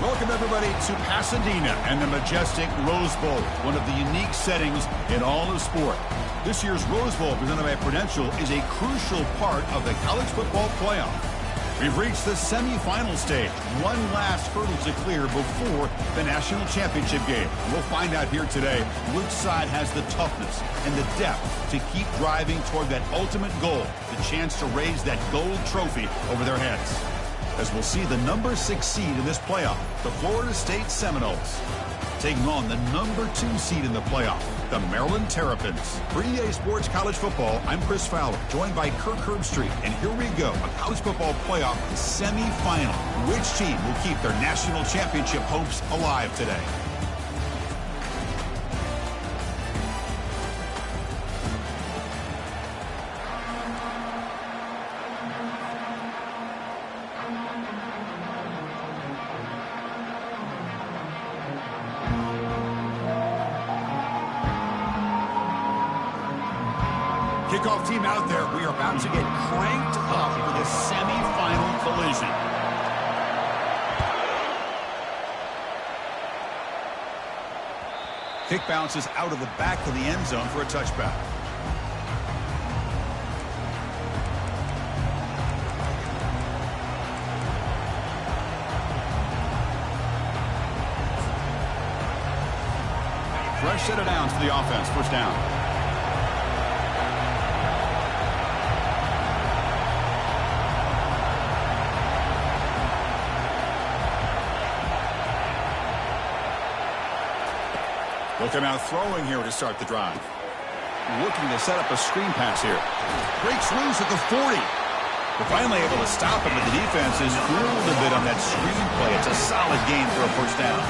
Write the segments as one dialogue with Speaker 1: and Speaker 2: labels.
Speaker 1: Welcome, everybody, to Pasadena and the majestic Rose Bowl, one of the unique settings in all of sport. This year's Rose Bowl, presented by Prudential, is a crucial part of the college football playoff. We've reached the semifinal stage, one last hurdle to clear before the national championship game. We'll find out here today which side has the toughness and the depth to keep driving toward that ultimate goal, the chance to raise that gold trophy over their heads. As we'll see the number 6 seed in this playoff, the Florida State Seminoles, taking on the number 2 seed in the playoff, the Maryland Terrapins. For EA Sports College Football, I'm Chris Fowler, joined by Kirk Herbstreit, and here we go, a college football playoff semifinal. Which team will keep their national championship hopes alive today? Kickoff team out there. We are about to get cranked up for the semifinal collision. Kick bounces out of the back of the end zone for a touchback. Fresh set of downs for the offense. First down. They'll come out throwing here to start the drive. Looking to set up a screen pass here. Breaks loose at the 40. They're finally able to stop him, but the defense is fooled a bit on that screen play. It's a solid gain for a first down.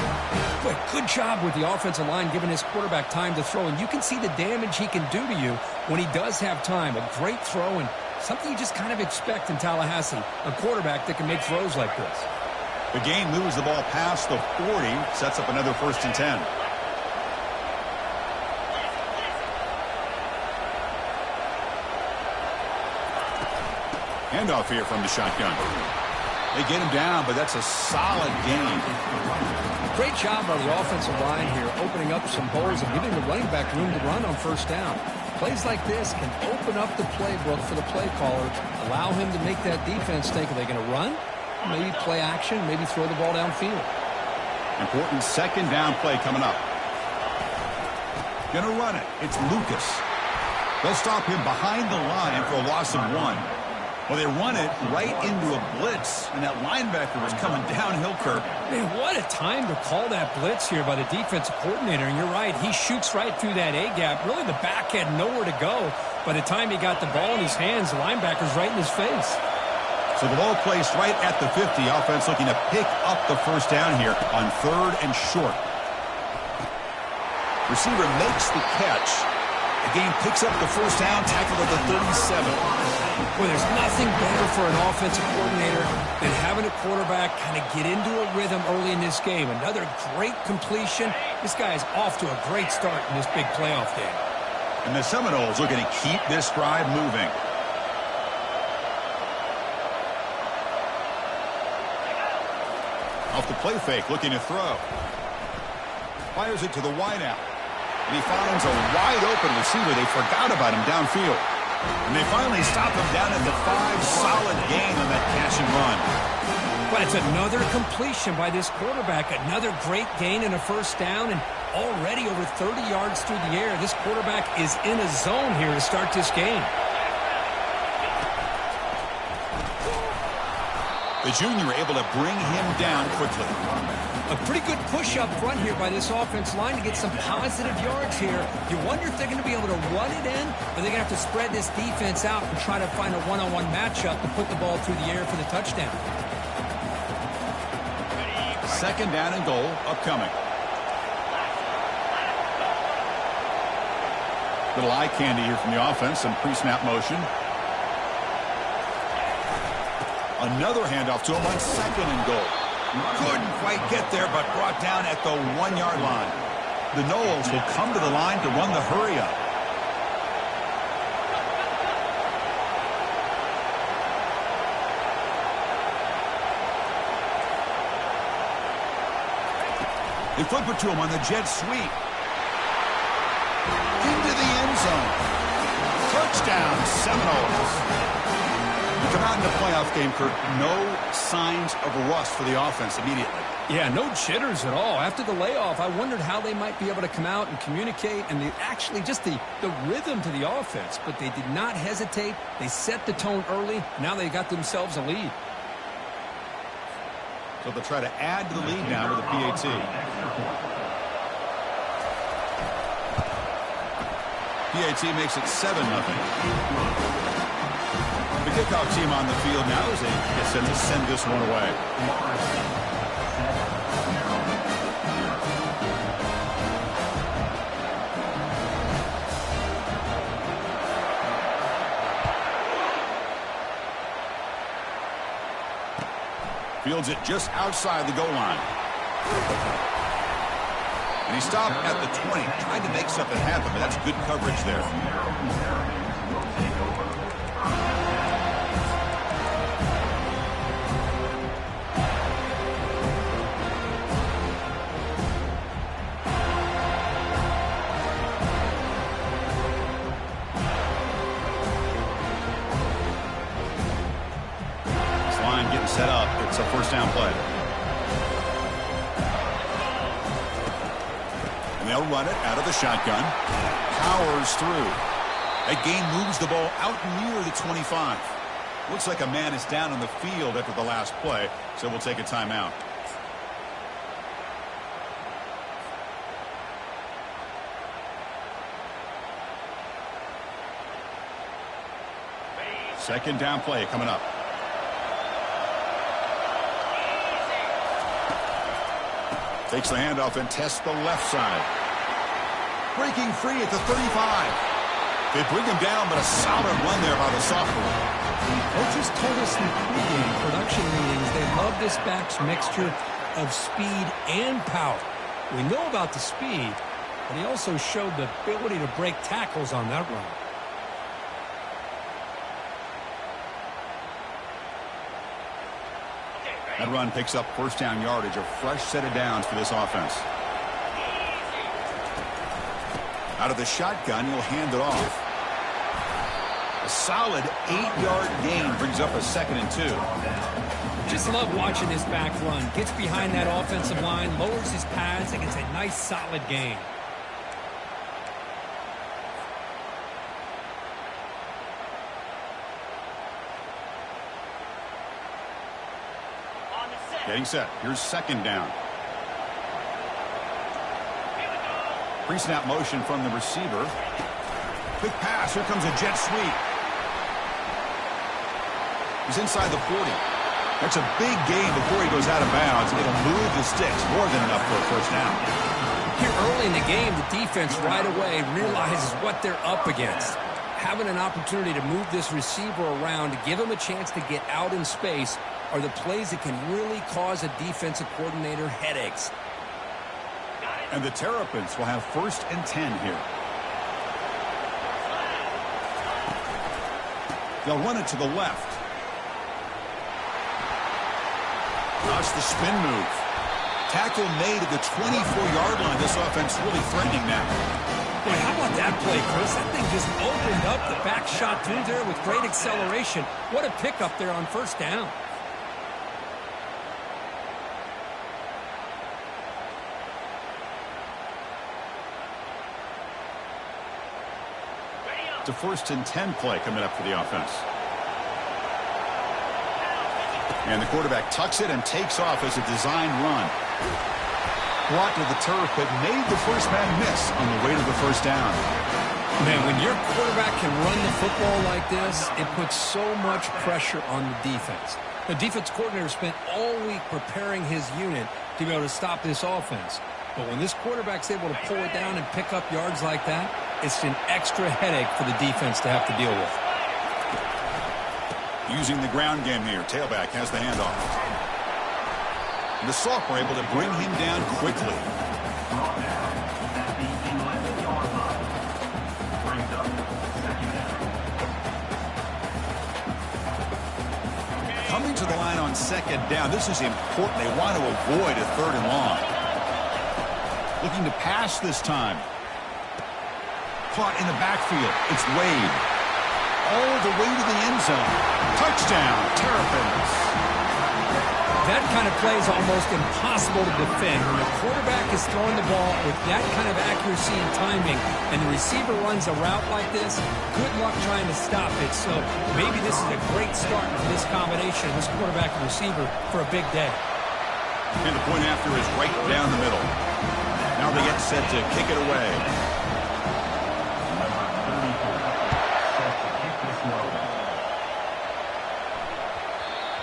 Speaker 2: But good job with the offensive line giving his quarterback time to throw. And you can see the damage he can do to you when he does have time. A great throw and something you just kind of expect in Tallahassee. A quarterback that can make throws like this.
Speaker 1: The gain moves the ball past the 40. Sets up another 1st and 10. Handoff here from the shotgun. They get him down, but that's a solid gain.
Speaker 2: Great job by the offensive line here, opening up some holes and giving the running back room to run on first down. Plays like this can open up the playbook for the play caller, allow him to make that defense think, are they going to run? Maybe play action, maybe throw the ball downfield.
Speaker 1: Important second down play coming up. Gonna run it. It's Lucas. They'll stop him behind the line for a loss of 1. Well, they run it right into a blitz, and that linebacker was coming downhill, Kirk.
Speaker 2: Man, what a time to call that blitz here by the defensive coordinator. And you're right, he shoots right through that A-gap. Really, the back had nowhere to go. By the time he got the ball in his hands, the linebacker's right in his face.
Speaker 1: So the ball placed right at the 50. Offense looking to pick up the first down here on 3rd and short. Receiver makes the catch. The game picks up the first down, tackled at the 37.
Speaker 2: Well, there's nothing better for an offensive coordinator than having a quarterback kind of get into a rhythm early in this game. Another great completion. This guy is off to a great start in this big playoff game.
Speaker 1: And the Seminoles looking to keep this drive moving. Off the play fake, looking to throw. Fires it to the wideout. And he finds a wide-open receiver. They forgot about him downfield. And they finally stop him down at the 5. Solid gain on that catch and run.
Speaker 2: But it's another completion by this quarterback. Another great gain and a first down. And already over 30 yards through the air. This quarterback is in a zone here to start this game.
Speaker 1: The junior able to bring him down quickly.
Speaker 2: A pretty good push up front here by this offense line to get some positive yards here. You wonder if they're going to be able to run it in, or they're going to have to spread this defense out and try to find a one-on-one matchup to put the ball through the air for the touchdown.
Speaker 1: Second down and goal upcoming. Little eye candy here from the offense. Some pre-snap motion. Another handoff to him on 2nd and goal. Couldn't quite get there, but brought down at the 1-yard line. The Noles will come to the line to run the hurry-up. They flip it to him on the jet sweep. Into the end zone. Touchdown, Seminoles. You come out in the playoff game, Kurt, no signs of rust for the offense immediately.
Speaker 2: Yeah, no jitters at all. After the layoff, I wondered how they might be able to come out and communicate and actually just the rhythm to the offense. But they did not hesitate. They set the tone early. Now they got themselves a lead.
Speaker 1: So they'll try to add to the lead now with a PAT. PAT makes it 7-0. The kickoff team on the field now as they get set to send this one away. Fields it just outside the goal line. And he stopped at the 20, trying to make something happen, but that's good coverage there. Set up. It's a first down play. And they'll run it out of the shotgun. Powers through. That gain moves the ball out near the 25. Looks like a man is down on the field after the last play, so we'll take a timeout. Second down play coming up. Takes the handoff and tests the left side. Breaking free at the 35. They bring him down, but a solid run there by the sophomore.
Speaker 2: Coaches told us in pregame production meetings they love this back's mixture of speed and power. We know about the speed, but he also showed the ability to break tackles on that run.
Speaker 1: That run picks up first down yardage, a fresh set of downs for this offense. Out of the shotgun, he'll hand it off. A solid 8-yard gain brings up a 2nd and 2.
Speaker 2: Just love watching this back run. Gets behind that offensive line, lowers his pads, and gets a nice solid gain.
Speaker 1: Getting set. Here's second down. Pre-snap motion from the receiver. Quick pass. Here comes a jet sweep. He's inside the 40. That's a big gain before he goes out of bounds. It'll move the sticks. More than enough for a first down.
Speaker 2: Here early in the game, the defense right away realizes what they're up against. Having an opportunity to move this receiver around, to give him a chance to get out in space, are the plays that can really cause a defensive coordinator headaches.
Speaker 1: And the Terrapins will have 1st and 10 here. They'll run it to the left. Watch the spin move. Tackle made at the 24-yard line. This offense really threatening now.
Speaker 2: Boy, how about that play, Chris? That thing just opened up the back shot through there with great acceleration. What a pickup there on first down.
Speaker 1: It's a 1st and 10 play coming up for the offense. And the quarterback tucks it and takes off as a design run. Blocked to the turf, but made the first man miss on the way to the first down.
Speaker 2: Man, when your quarterback can run the football like this, it puts so much pressure on the defense. The defense coordinator spent all week preparing his unit to be able to stop this offense. But when this quarterback's able to pull it down and pick up yards like that, it's an extra headache for the defense to have to deal with.
Speaker 1: Using the ground game here, tailback has the handoff. And the sophomore able to bring him down quickly. Coming to the line on second down. This is important. They want to avoid a 3rd and long. Looking to pass this time. Caught in the backfield. It's Wade. All the way to the end zone. Touchdown, Terrapins.
Speaker 2: That kind of play is almost impossible to defend. When the quarterback is throwing the ball with that kind of accuracy and timing, and the receiver runs a route like this, good luck trying to stop it. So maybe this is a great start for this combination, this quarterback and receiver, for a big day.
Speaker 1: And the point after is right down the middle. Now they get set to kick it away.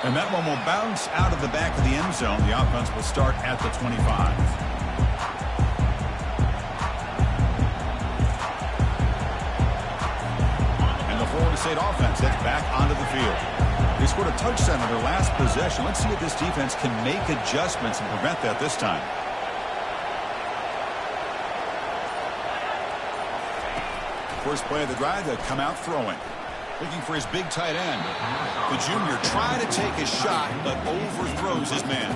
Speaker 1: And that one will bounce out of the back of the end zone. The offense will start at the 25. And the Florida State offense heads back onto the field. They scored a touchdown on their last possession. Let's see if this defense can make adjustments and prevent that this time. First play of the drive, they'll come out throwing. Looking for his big tight end. The junior trying to take a shot, but overthrows his man.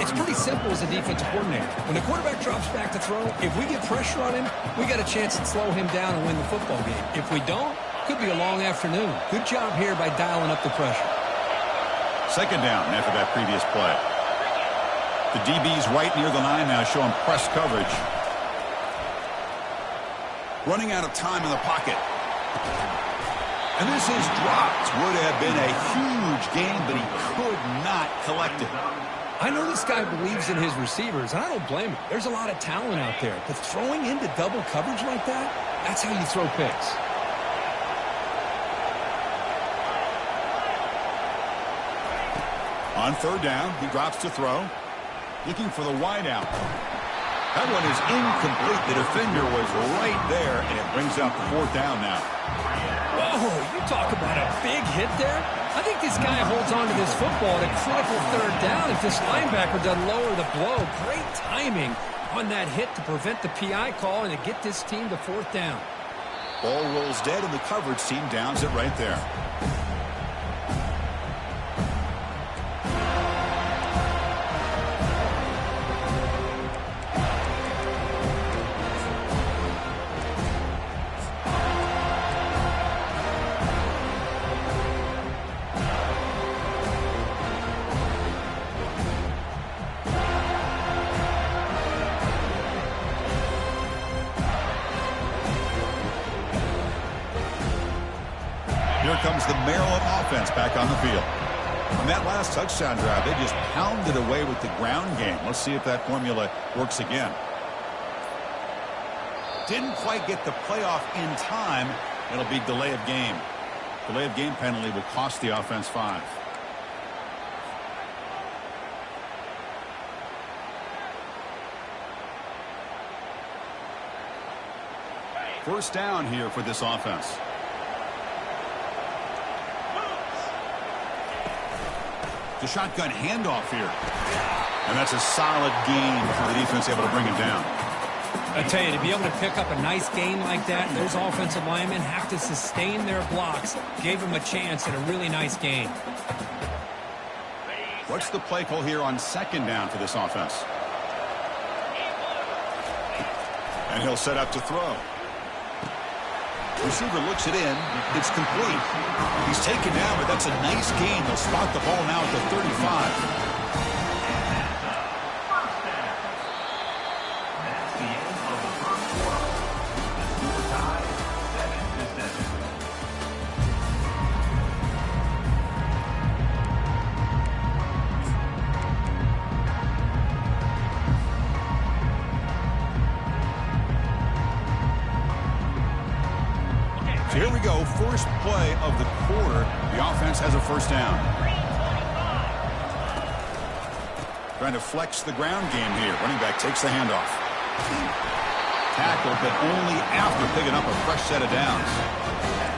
Speaker 2: It's pretty simple as a defensive coordinator. When the quarterback drops back to throw, if we get pressure on him, we got a chance to slow him down and win the football game. If we don't, could be a long afternoon. Good job here by dialing up the pressure.
Speaker 1: Second down after that previous play. The DB's right near the line now, showing press coverage. Running out of time in the pocket. And this is dropped. Would have been a huge gain, but he could not collect it.
Speaker 2: I know this guy believes in his receivers, and I don't blame him. There's a lot of talent out there, but throwing into double coverage like that, that's how you throw picks.
Speaker 1: On third down, he drops to throw. Looking for the wide out. That one is incomplete. The defender was right there, and it brings up the fourth down now.
Speaker 2: Whoa, you talk about a big hit there. I think this guy holds on to this football at a critical third down if this linebacker doesn't lower the blow. Great timing on that hit to prevent the PI call and to get this team to fourth down.
Speaker 1: Ball rolls dead, and the coverage team downs it right there. Here comes the Maryland offense back on the field. On that last touchdown drive, they just pounded away with the ground game. Let's see if that formula works again. Didn't quite get the playoff in time. It'll be delay of game. Delay of game penalty will cost the offense 5. First down here for this offense. The shotgun handoff here. And that's a solid gain for the defense, able to bring him down.
Speaker 2: I tell you, to be able to pick up a nice gain like that, those offensive linemen have to sustain their blocks. Gave him a chance at a really nice gain.
Speaker 1: What's the play call here on second down for this offense? And he'll set up to throw. Receiver looks it in. It's complete. He's taken down, but that's a nice gain. They'll spot the ball now at the 35. Here we go, first play of the quarter. The offense has a first down. Trying to flex the ground game here. Running back takes the handoff. Tackled, but only after picking up a fresh set of downs.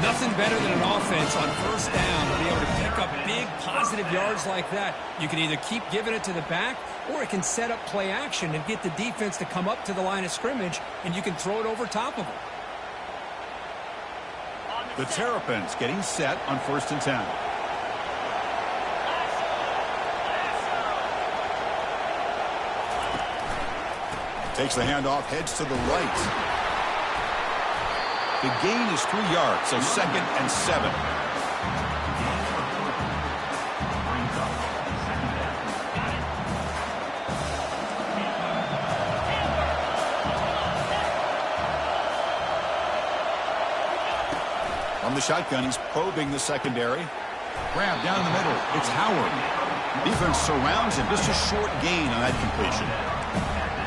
Speaker 2: Nothing better than an offense on first down to be able to pick up big positive yards like that. You can either keep giving it to the back, or it can set up play action and get the defense to come up to the line of scrimmage, and you can throw it over top of them.
Speaker 1: The Terrapins getting set on 1st and 10. Takes the handoff, heads to the right. The gain is 3 yards, so 2nd and 7. From the shotgun, he's probing the secondary. Grab down the middle. It's Howard. Defense surrounds him. Just a short gain on that completion.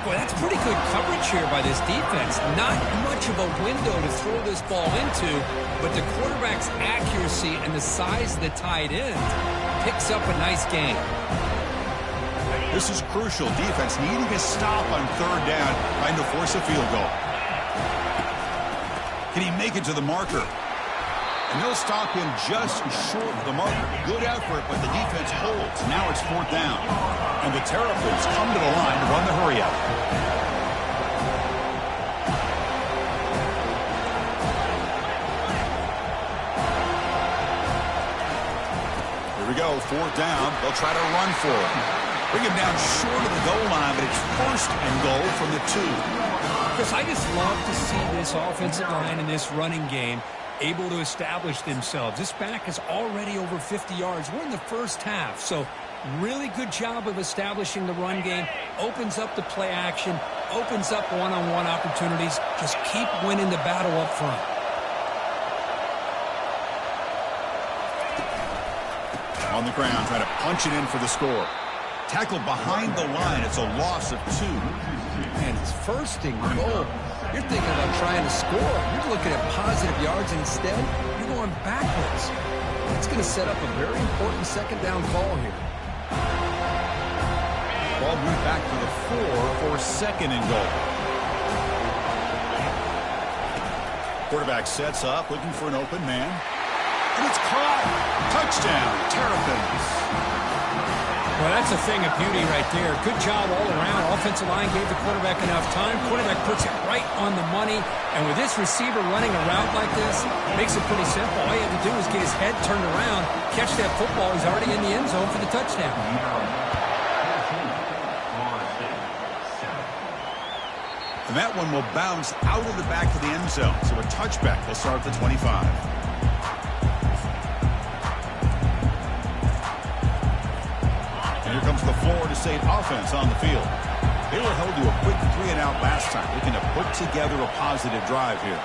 Speaker 2: Boy, that's pretty good coverage here by this defense. Not much of a window to throw this ball into, but the quarterback's accuracy and the size of the tight end picks up a nice gain.
Speaker 1: This is crucial. Defense needing a stop on 3rd down, trying to force a field goal. Can he make it to the marker? And they'll stop him just short of the marker. Good effort, but the defense holds. Now it's 4th down. And the Terrapins come to the line to run the hurry-up. Here we go, 4th down. They'll try to run for it. Bring him down short of the goal line, but it's 1st and goal from the 2.
Speaker 2: Chris, I just love to see this offensive line in this running game able to establish themselves. This back is already over 50 yards. We're in the first half, so really good job of establishing the run game. Opens up the play action, opens up one-on-one opportunities. Just keep winning the battle up front.
Speaker 1: On the ground, trying to punch it in for the score. Tackled behind the line. It's a loss of 2.
Speaker 2: And it's 1st and goal. You're thinking about trying to score. You're looking at positive yards, and instead, you're going backwards. That's going to set up a very important 2nd down call here.
Speaker 1: Ball moved back to the 4 for 2nd and goal. Quarterback sets up, looking for an open man. And it's caught. Touchdown, Terrapins.
Speaker 2: Well, that's a thing of beauty right there. Good job all around. Offensive line gave the quarterback enough time. Quarterback puts it right on the money. And with this receiver running a route like this, it makes it pretty simple. All you have to do is get his head turned around, catch that football. He's already in the end zone for the touchdown.
Speaker 1: And that one will bounce out of the back of the end zone. So a touchback will start at the 25. Here comes the Florida State offense on the field. They were held to a quick 3-and-out last time, looking to put together a positive drive here.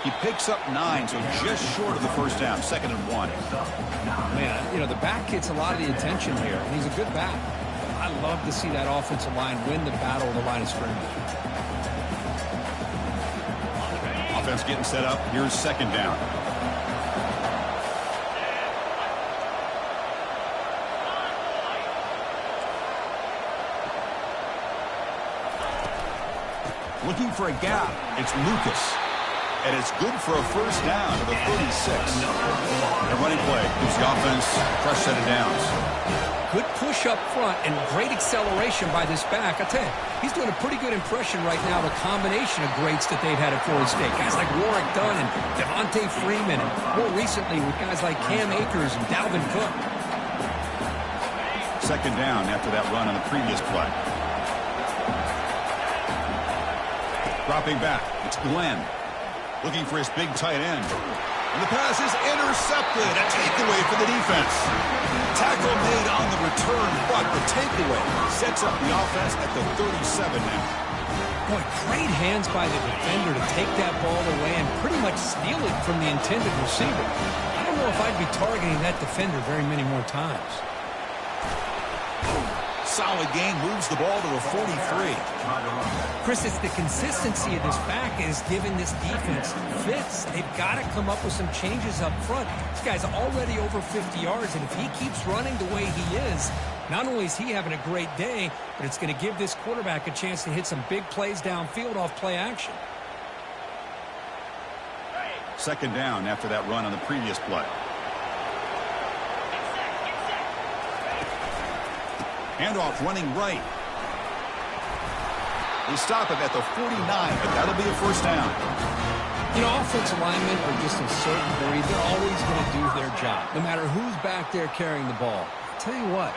Speaker 1: He picks up 9, so just short of the 1st down, 2nd and 1.
Speaker 2: Man, you know, the back gets a lot of the attention here, and he's a good back. I love to see that offensive line win the battle of the line of scrimmage.
Speaker 1: Offense getting set up. Here's 2nd down. Looking for a gap. It's Lucas. And it's good for a 1st down to the 36. And running play gives the offense a fresh set of downs.
Speaker 2: Good push up front and great acceleration by this back. I tell you, he's doing a pretty good impression right now of a combination of greats that they've had at Florida State. Guys like Warwick Dunn and Devontae Freeman, and more recently with guys like Cam Akers and Dalvin Cook.
Speaker 1: 2nd down after that run on the previous play. Dropping back, it's Glenn. Looking for his big tight end. And the pass is intercepted. A takeaway for the defense. Tackle made on the return, but the takeaway sets up the offense at the 37 now.
Speaker 2: Boy, great hands by the defender to take that ball away and pretty much steal it from the intended receiver. I don't know if I'd be targeting that defender very many more times.
Speaker 1: Solid gain, moves the ball to a 43.
Speaker 2: Chris, it's the consistency of this back is giving this defense fits. They've got to come up with some changes up front. This guy's already over 50 yards, and if he keeps running the way he is, not only is he having a great day, but it's going to give this quarterback a chance to hit some big plays downfield off play action.
Speaker 1: 2nd down after that run on the previous play. Handoff running right. They stop him at the 49, but that'll be a 1st down.
Speaker 2: You know, offensive linemen are just a certain breed. They're always going to do their job, no matter who's back there carrying the ball. I'll tell you what,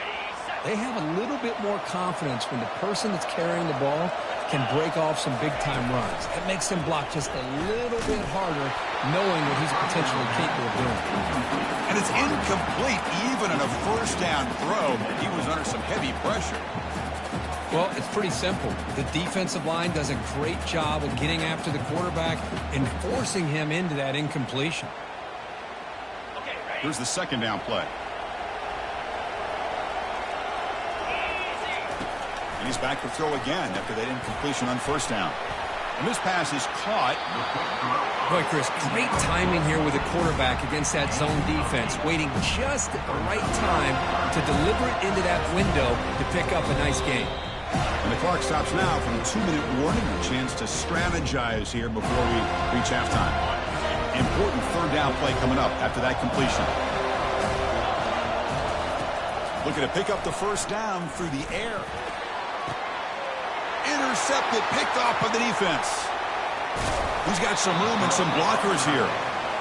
Speaker 2: they have a little bit more confidence when the person that's carrying the ball can break off some big-time runs. It makes them block just a little bit harder, knowing what he's potentially capable of doing.
Speaker 1: And it's incomplete, even on a first down throw. He was under some heavy pressure.
Speaker 2: Well, it's pretty simple. The defensive line does a great job of getting after the quarterback and forcing him into that incompletion.
Speaker 1: Here's the second down play. And he's back to throw again after that incompletion on first down. And this pass is caught.
Speaker 2: Boy, Chris, great timing here with the quarterback against that zone defense, waiting just at the right time to deliver it into that window to pick up a nice gain.
Speaker 1: And the clock stops now from a 2-minute warning. A chance to strategize here before we reach halftime. Important third down play coming up after that completion. Looking to pick up the first down through the air. Intercepted, picked off by the defense. He's got some room and some blockers here.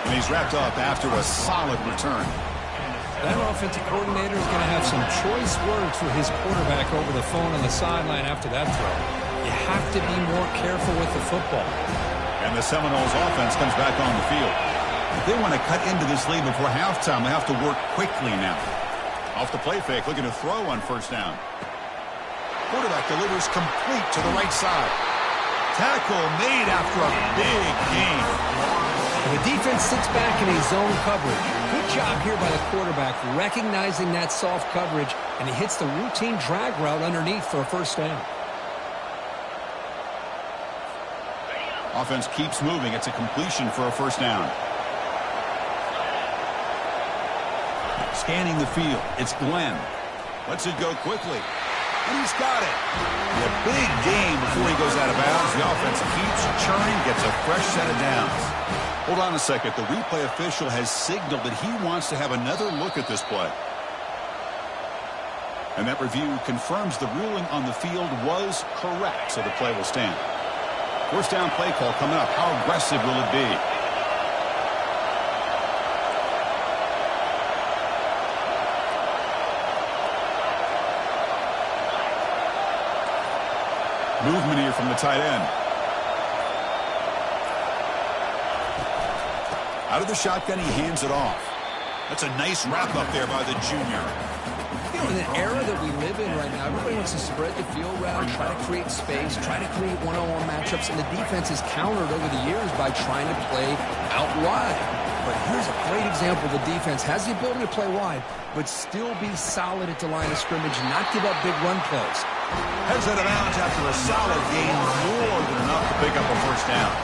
Speaker 1: And he's wrapped up after a solid return.
Speaker 2: That offensive coordinator is going to have some choice words for his quarterback over the phone on the sideline after that throw. You have to be more careful with the football.
Speaker 1: And the Seminoles offense comes back on the field. If they want to cut into this lead before halftime, they have to work quickly now. Off the play fake, looking to throw on first down. Quarterback delivers complete to the right side. Tackle made after a big gain.
Speaker 2: The defense sits back in a zone coverage. Good job here by the quarterback, recognizing that soft coverage, and he hits the routine drag route underneath for a first down.
Speaker 1: Offense keeps moving. It's a completion for a first down. Scanning the field. It's Glenn. Lets it go quickly. And he's got it. A big gain before he goes out of bounds. The offense keeps churning, gets a fresh set of downs. Hold on a second. The replay official has signaled that he wants to have another look at this play. And that review confirms the ruling on the field was correct, so the play will stand. First down play call coming up. How aggressive will it be? Movement here from the tight end. Out of the shotgun, he hands it off. That's a nice wrap up there by the junior.
Speaker 2: You know, in the era that we live in right now, everybody wants to spread the field around, try to create space, try to create one-on-one matchups, and the defense has countered over the years by trying to play out wide. But here's a great example. The defense has the ability to play wide, but still be solid at the line of scrimmage and not give up big run plays.
Speaker 1: Heads out of bounds after a solid gain, more than enough to pick up a first down.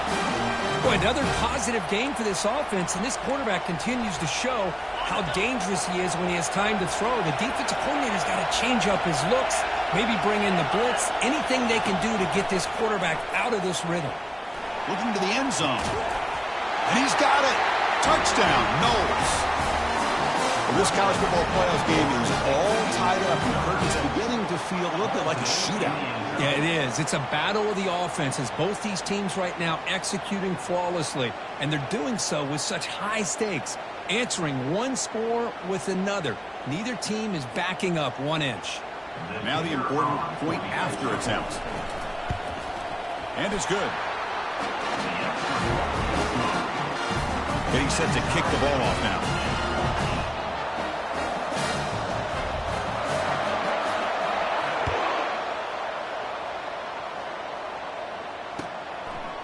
Speaker 2: Boy, another positive game for this offense, and this quarterback continues to show how dangerous he is when he has time to throw. The defensive coordinator's got to change up his looks, maybe bring in the blitz, anything they can do to get this quarterback out of this rhythm.
Speaker 1: Looking to the end zone. And he's got it. Touchdown, Knowles. Well, this college football playoff game is all tied up. The curtain's beginning to feel a little bit like a shootout.
Speaker 2: Yeah, it is. It's a battle of the offenses. Both these teams right now executing flawlessly, and they're doing so with such high stakes, answering one score with another. Neither team is backing up 1 inch.
Speaker 1: Now the important point after attempt. And it's good. Getting set to kick the ball off now.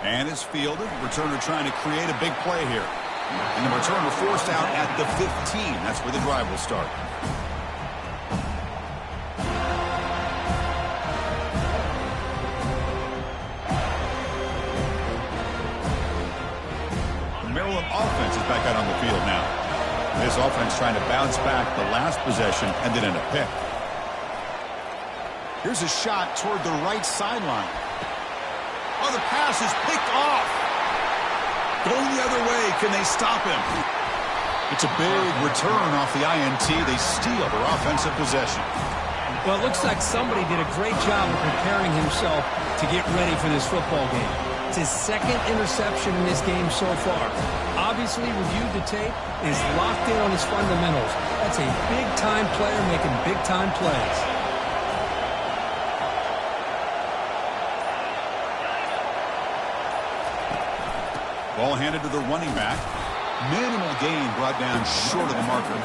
Speaker 1: And it's fielded. Returner trying to create a big play here. And the returner forced out at the 15. That's where the drive will start. The Maryland offense is back out on the field now. This offense trying to bounce back the last possession and then in a pick. Here's a shot toward the right sideline. Oh, the pass is picked off. Going the other way. Can they stop him? It's a big return off the INT. They steal their offensive possession.
Speaker 2: Well, it looks like somebody did a great job of preparing himself to get ready for this football game. It's his second interception in this game so far. Obviously reviewed the tape, is locked in on his fundamentals. That's a big-time player making big-time plays.
Speaker 1: Ball handed to the running back. Minimal gain brought down short of the marker.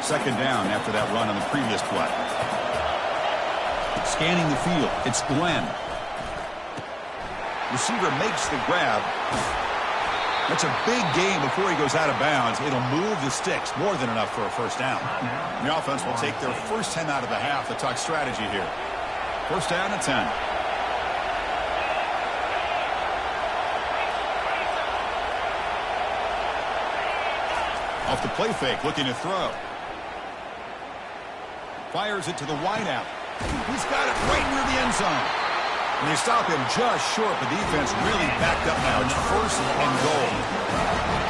Speaker 1: Second down after that run on the previous play. Scanning the field, it's Glenn. Receiver makes the grab. That's a big gain before he goes out of bounds. It'll move the sticks, more than enough for a first down. The offense will take their first 10 out of the half to talk strategy here. First down and 10. Off the play fake, looking to throw. Fires it to the wideout. He's got it right near the end zone. And they stop him just short. The defense really backed up now. It's first and goal.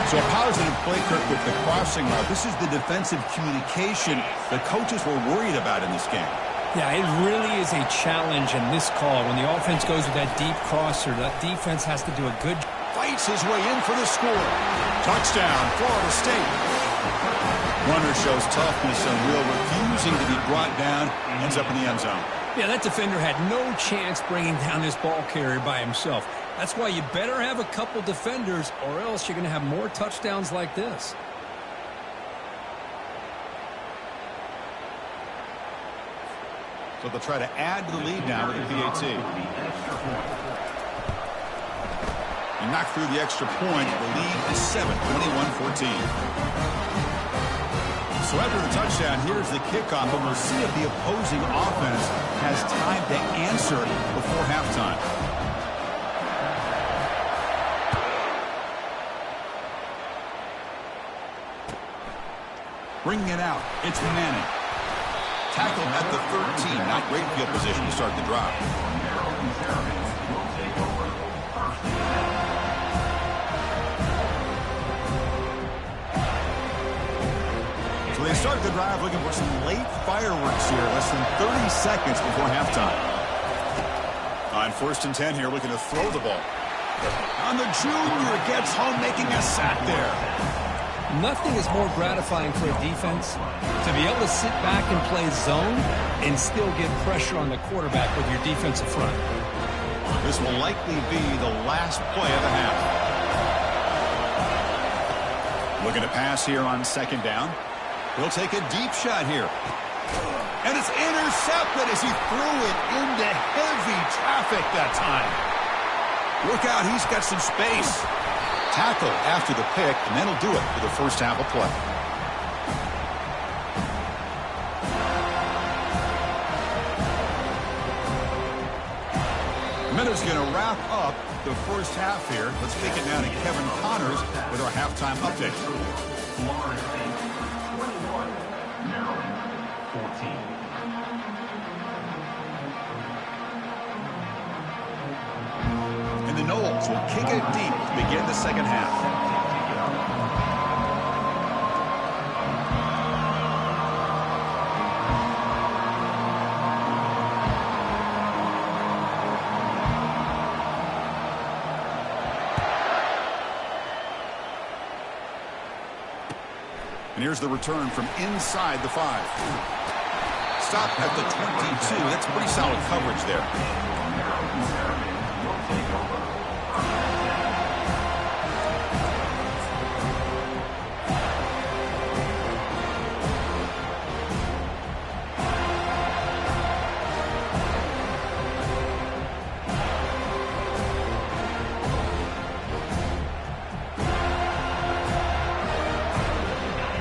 Speaker 1: So a positive play, Kirk, with the crossing route. This is the defensive communication the coaches were worried about in this game.
Speaker 2: Yeah, it really is a challenge in this call. When the offense goes with that deep crosser, that defense has to do a good job.
Speaker 1: Fights his way in for the score. Touchdown, Florida State. Runner shows toughness and will, refusing to be brought down, ends up in the end zone.
Speaker 2: Yeah, that defender had no chance bringing down this ball carrier by himself. That's why you better have a couple defenders, or else you're going to have more touchdowns like this.
Speaker 1: So they'll try to add to the lead now with the PAT. And knock through the extra point. The lead is 7, 21-14. So after the touchdown, here's the kickoff, but we'll see if the opposing offense has time to answer before halftime. Bringing it out, it's Manning. Tackled at the 13, not great field position to start the drive. So they start the drive looking for some late fireworks here, less than 30 seconds before halftime. On first and 10 here, looking to throw the ball. On the junior, gets home, making a sack there.
Speaker 2: Nothing is more gratifying for a defense to be able to sit back and play zone and still get pressure on the quarterback with your defensive front.
Speaker 1: This will likely be the last play of the half. Looking to pass here on second down. He'll take a deep shot here. And it's intercepted as he threw it into heavy traffic that time. Look out, he's got some space. Tackle after the pick, and that'll do it for the first half of play. Minutes going to wrap up the first half here. Let's take it down to Kevin Connors with our halftime update. And the Knowles will kick it deep to begin the second half. And here's the return from inside the 5. Stop at the 22. That's pretty solid coverage there.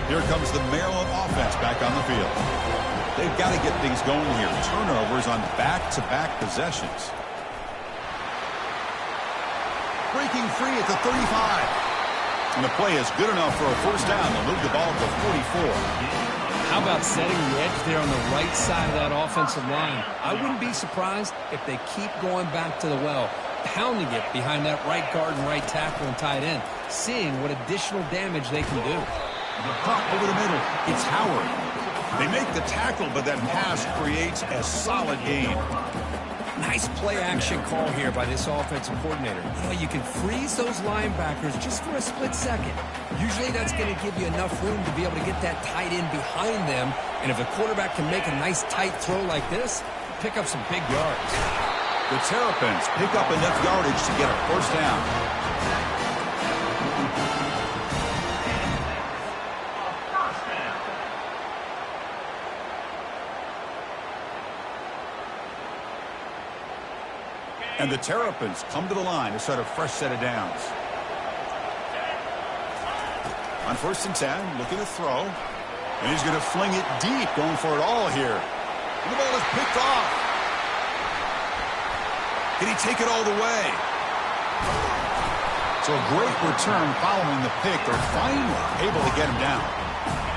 Speaker 1: Here comes the Maryland offense back on the field. They've got to get things going here. Turnovers on back-to-back possessions. Breaking free at the 35. And the play is good enough for a first down. They'll move the ball to 44.
Speaker 2: How about setting the edge there on the right side of that offensive line? I wouldn't be surprised if they keep going back to the well, pounding it behind that right guard and right tackle and tight end, seeing what additional damage they can do.
Speaker 1: The pop over the middle. It's Howard. They make the tackle, but that pass creates a solid gain.
Speaker 2: Nice play action call here by this offensive coordinator. You know, you can freeze those linebackers just for a split second. Usually that's going to give you enough room to be able to get that tight end behind them. And if the quarterback can make a nice tight throw like this, pick up some big yards.
Speaker 1: The Terrapins pick up enough yardage to get a first down. And the Terrapins come to the line to start a fresh set of downs. On 1st and 10, looking to throw. And he's going to fling it deep, going for it all here. And the ball is picked off. Can he take it all the way? So a great return following the pick. They're finally able to get him down.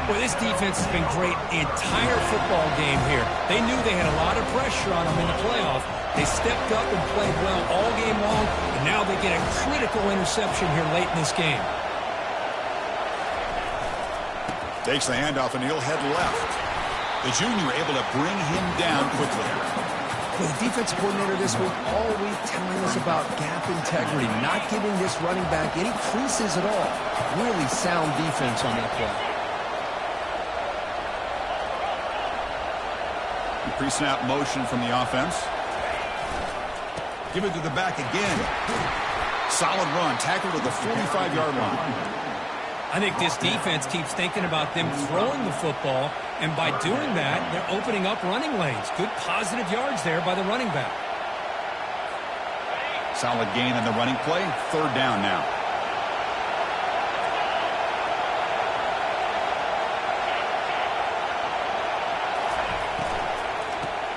Speaker 2: Well, this defense has been great the entire football game here. They knew they had a lot of pressure on them in the playoff. They stepped up and played well all game long, and now they get a critical interception here late in this game.
Speaker 1: Takes the handoff, and he'll head left. The junior able to bring him down quickly.
Speaker 2: Well, the defensive coordinator this week all week telling us about gap integrity, not giving this running back any creases at all. Really sound defense on that play.
Speaker 1: Pre-snap motion from the offense. Give it to the back again. Solid run. Tackled at the 45-yard line.
Speaker 2: I think this defense keeps thinking about them throwing the football, and by doing that, they're opening up running lanes. Good positive yards there by the running back.
Speaker 1: Solid gain on the running play. 3rd down now.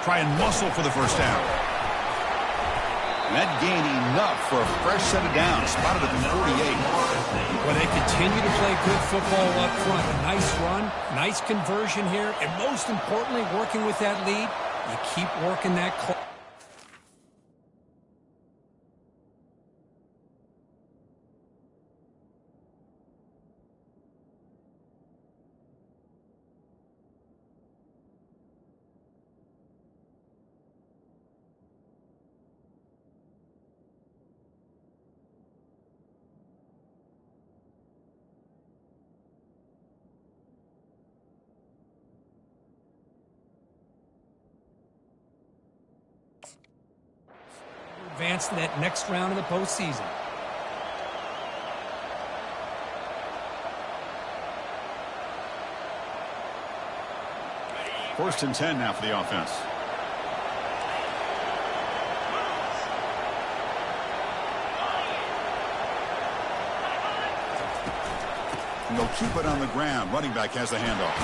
Speaker 1: Try and muscle for the first down. And that gained enough for a fresh set of downs. Spotted at the 48.
Speaker 2: Well, they continue to play good football up front. A nice run, nice conversion here, and most importantly, working with that lead, you keep working that clock. Advance to that next round of the postseason.
Speaker 1: First and 10 now for the offense. And they'll keep it on the ground. Running back has the handoff.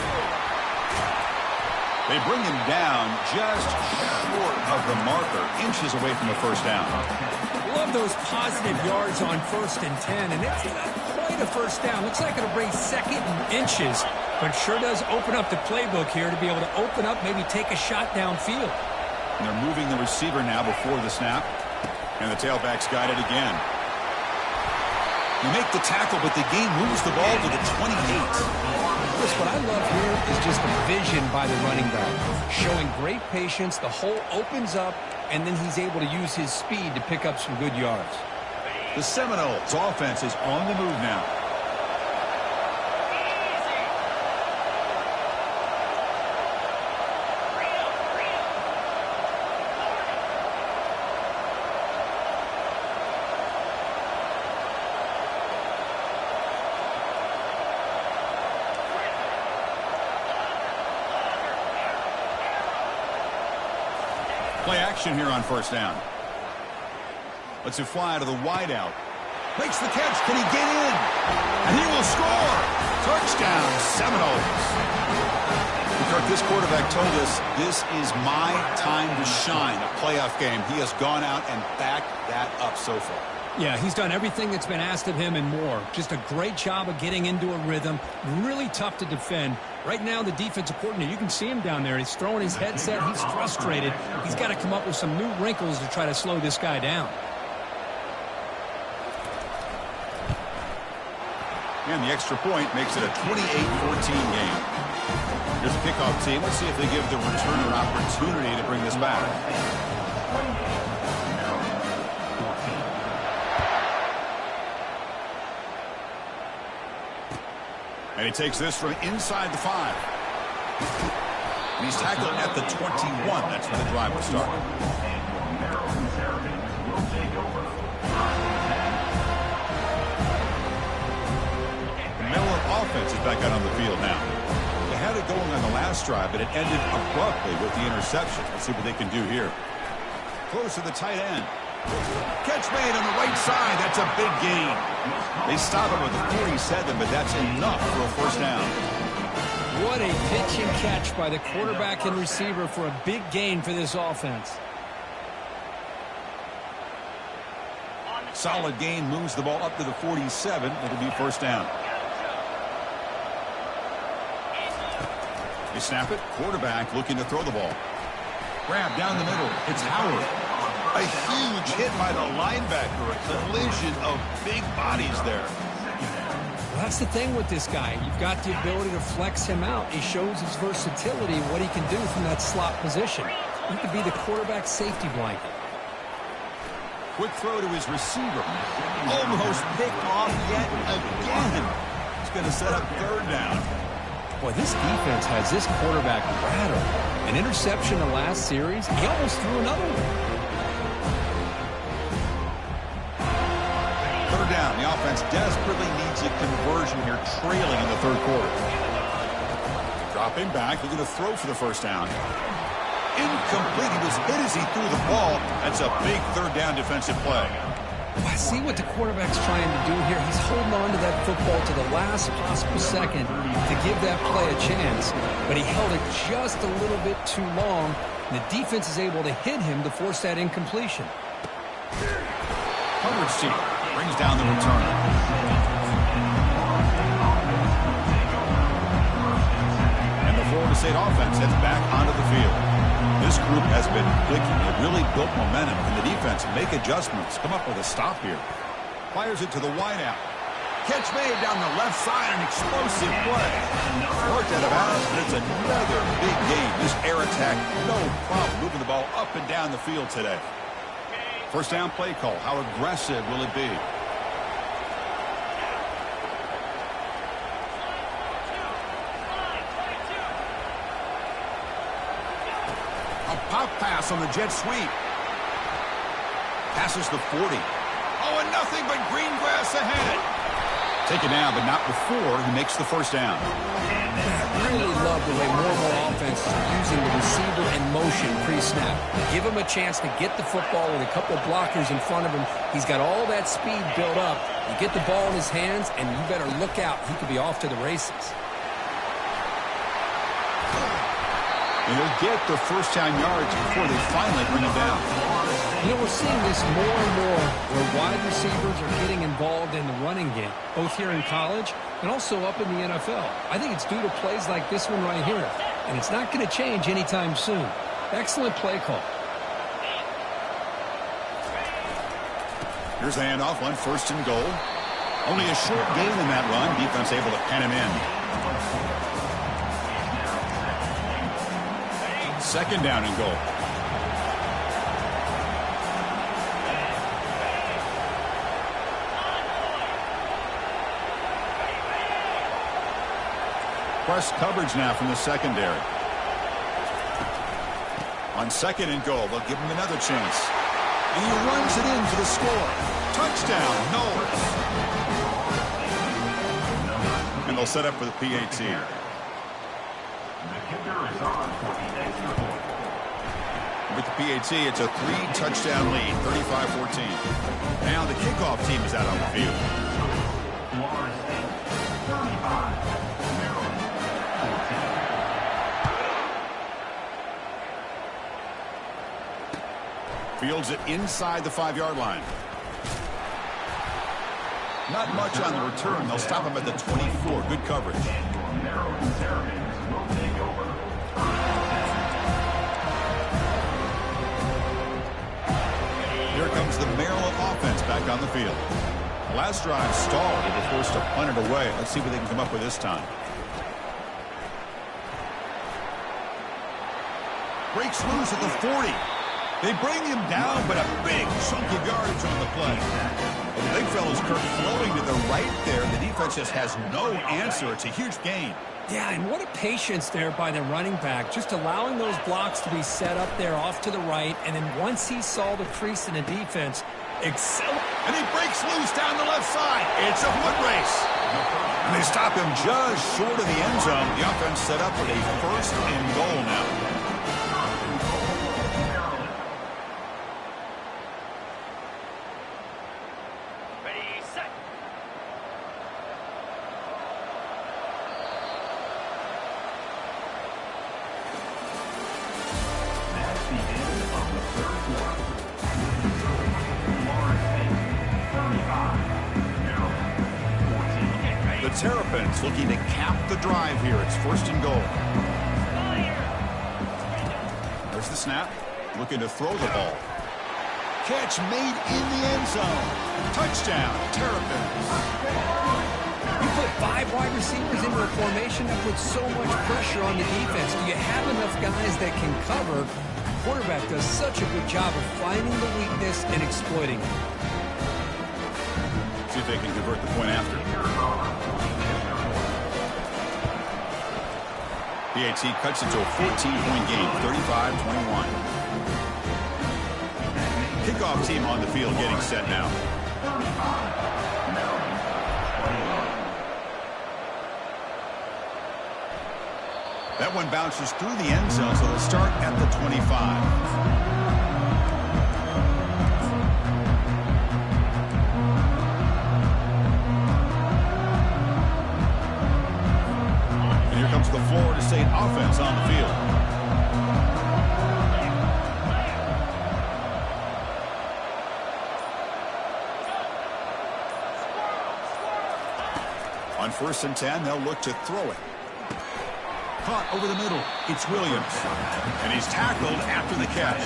Speaker 1: They bring him down just short of the marker, inches away from the first down.
Speaker 2: Love those positive yards on 1st and 10, and it's not quite a first down. Looks like it'll bring 2nd and inches, but sure does open up the playbook here to be able to open up, maybe take a shot downfield.
Speaker 1: And they're moving the receiver now before the snap, and the tailback's got it again. You make the tackle, but the game moves the ball to the 28.
Speaker 2: What I love here is just the vision by the running back. Showing great patience, the hole opens up, and then he's able to use his speed to pick up some good yards.
Speaker 1: The Seminoles offense is on the move now. Play action here on first down. Lets it fly to the wideout. Makes the catch. Can he get in? And he will score. Touchdown, Seminoles. Kirk, this quarterback told us this is my time to shine, a playoff game. He has gone out and backed that up so far.
Speaker 2: Yeah, he's done everything that's been asked of him and more. Just a great job of getting into a rhythm. Really tough to defend. Right now, the defensive coordinator, you can see him down there. He's throwing his headset. He's frustrated. He's got to come up with some new wrinkles to try to slow this guy down.
Speaker 1: And the extra point makes it a 28-14 game. Here's a kickoff team. Let's see if they give the returner an opportunity to bring this back. And he takes this from inside the 5. And he's tackled at the 21. That's where the drive will start. The Miller offense is back out on the field now. They had it going on the last drive, but it ended abruptly with the interception. Let's see what they can do here. Close to the tight end. Catch made on the right side. That's a big gain. They stop him with a 47, but that's enough for a first down.
Speaker 2: What a pitch and catch by the quarterback and receiver for a big gain for this offense.
Speaker 1: Solid gain, moves the ball up to the 47. It'll be first down. They snap it. Quarterback looking to throw the ball. Grab down the middle. It's Howard. A huge hit by the linebacker. A collision of big bodies there.
Speaker 2: Well, that's the thing with this guy. You've got the ability to flex him out. He shows his versatility, what he can do from that slot position. He could be the quarterback safety blanket.
Speaker 1: Quick throw to his receiver. Almost picked off yet again. He's going to set up third down.
Speaker 2: Boy, this defense has this quarterback rattled. An interception the last series. He almost threw another one.
Speaker 1: Third down. The offense desperately needs a conversion here, trailing in the third quarter. Dropping back, looking to throw for the first down. Incomplete. He was hit as he threw the ball. That's a big third down defensive play.
Speaker 2: Well, I see what the quarterback's trying to do here. He's holding on to that football to the last possible second to give that play a chance. But he held it just a little bit too long. And the defense is able to hit him to force that incompletion.
Speaker 1: Coverage team brings down the returner. And the Florida State offense heads back onto the field. This group has been clicking. It really built momentum. And the defense make adjustments. Come up with a stop here. Fires it to the wideout. Catch made down the left side. An explosive play. Worked out of bounds, but it's another big game. This air attack, no problem. Moving the ball up and down the field today. First down play call. How aggressive will it be? A pop pass on the jet sweep. Passes the 40. Oh, and nothing but green grass ahead. Taken down, but not before he makes the first down.
Speaker 2: I really love the way more offenses are using the receiver in motion pre-snap. Give him a chance to get the football with a couple of blockers in front of him. He's got all that speed built up. You get the ball in his hands, and you better look out. He could be off to the races.
Speaker 1: And they'll get the first down yards before they finally bring him down.
Speaker 2: You know, we're seeing this more and more where wide receivers are getting involved in the running game, both here in college and also up in the NFL. I think it's due to plays like this one right here, and it's not going to change anytime soon. Excellent play call.
Speaker 1: Here's the handoff on first and goal. Only a short gain in that run. Defense able to pen him in. Second down and goal. Press coverage now from the secondary. On second and goal, they'll give him another chance. And he runs it in for the score. Touchdown, Knowles. And they'll set up for the PAT. With the PAT, it's a 3-touchdown lead, 35-14. Now the kickoff team is out on the field. Fields it inside the 5-yard line. Not much on the return. They'll stop him at the 24. Good coverage. Here comes the Maryland offense back on the field. The last drive stalled. They were forced to punt it away. Let's see what they can come up with this time. breaks loose at the 40. They bring him down, but a big chunk of yardage on the play. And the big fella's flowing to the right there. The defense just has no answer. It's a huge gain.
Speaker 2: Yeah, and what a patience there by the running back, just allowing those blocks to be set up there off to the right, and then once he saw the crease in the defense,
Speaker 1: and he breaks loose down the left side. It's a foot race. And they stop him just short of the end zone. The offense set up with a 1st and goal now. Terrapins looking to cap the drive here. It's 1st and goal. There's the snap. Looking to throw the ball. Catch made in the end zone. Touchdown, Terrapins.
Speaker 2: You put 5 wide receivers into a formation that puts so much pressure on the defense. Do you have enough guys that can cover? The quarterback does such a good job of finding the weakness and exploiting it.
Speaker 1: See if they can convert the point after. PAT cuts it to a 14-point game, 35-21. Kickoff team on the field getting set now. That one bounces through the end zone, so they'll start at the 25. The Florida State offense on the field. On 1st and 10, they'll look to throw it. Caught over the middle. It's Williams. And he's tackled after the catch.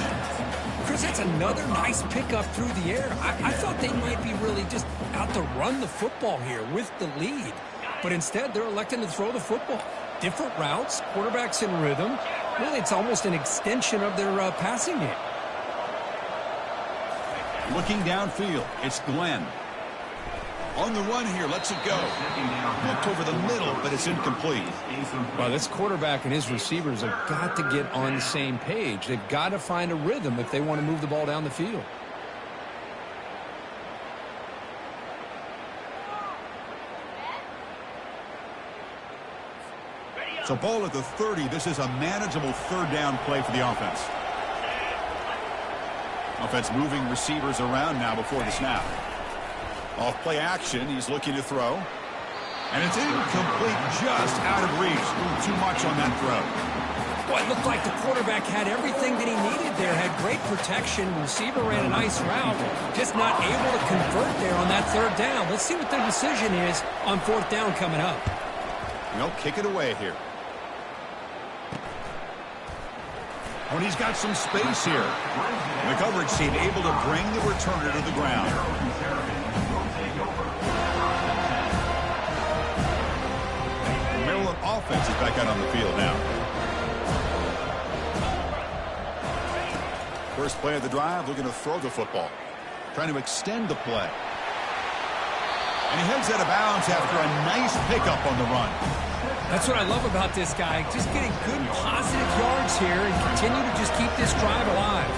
Speaker 2: Chris, that's another nice pickup through the air. I thought they might be really just out to run the football here with the lead. But instead, they're electing to throw the football. Different routes, quarterbacks in rhythm. Really, it's almost an extension of their passing game.
Speaker 1: Looking downfield, it's Glenn. On the run here, lets it go. Looked over the middle, but it's incomplete.
Speaker 2: Well, this quarterback and his receivers have got to get on the same page. They've got to find a rhythm if they want to move the ball down the field.
Speaker 1: So ball at the 30. This is a manageable 3rd down play for the offense. Offense moving receivers around now before the snap. Off play action. He's looking to throw. And it's incomplete, just out of reach. Too much on that throw.
Speaker 2: Well, it looked like the quarterback had everything that he needed there. Had great protection. Receiver ran a nice route. Just not able to convert there on that 3rd down. Let's see what their decision is on 4th down coming up.
Speaker 1: They'll kick it away here. When he's got some space here. The coverage team able to bring the returner to the ground. Maryland offense is back out on the field now. First play of the drive, looking to throw the football. Trying to extend the play. And he heads out of bounds after a nice pickup on the run.
Speaker 2: That's what I love about this guy. Just getting good, positive yards here and continue to just keep this drive alive.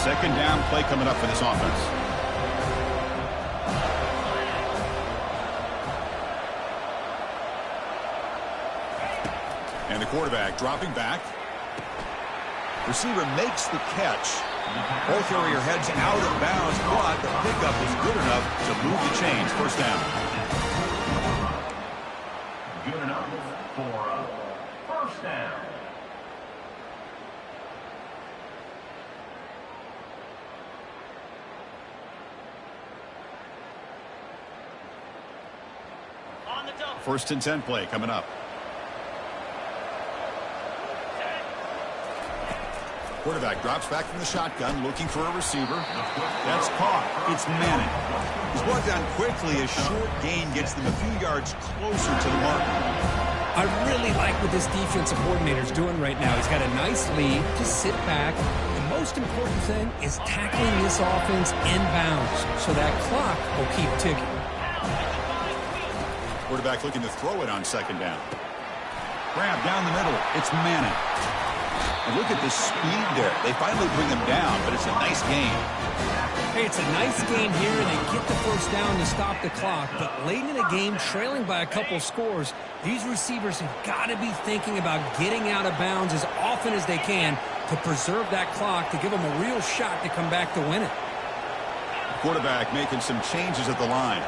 Speaker 1: Second down play coming up for this offense. And the quarterback dropping back. Receiver makes the catch. Both carrier heads out of bounds, but the pickup is good enough to move the chains. 1st down.
Speaker 3: Good enough for a 1st down.
Speaker 1: On the double. 1st and 10 play coming up. Quarterback drops back from the shotgun, looking for a receiver. That's caught. It's Manning. He's brought down quickly. A short gain gets them a few yards closer to the mark.
Speaker 2: I really like what this defensive coordinator is doing right now. He's got a nice lead. Just sit back. The most important thing is tackling this offense inbounds so that clock will keep ticking.
Speaker 1: Quarterback looking to throw it on second down. Grab down the middle. It's Manning. And look at the speed there. They finally bring him down, but it's a nice game.
Speaker 2: Hey, it's a nice game here. They get the first down to stop the clock. But late in the game, trailing by a couple scores, these receivers have got to be thinking about getting out of bounds as often as they can to preserve that clock, to give them a real shot to come back to win it.
Speaker 1: Quarterback making some changes at the line.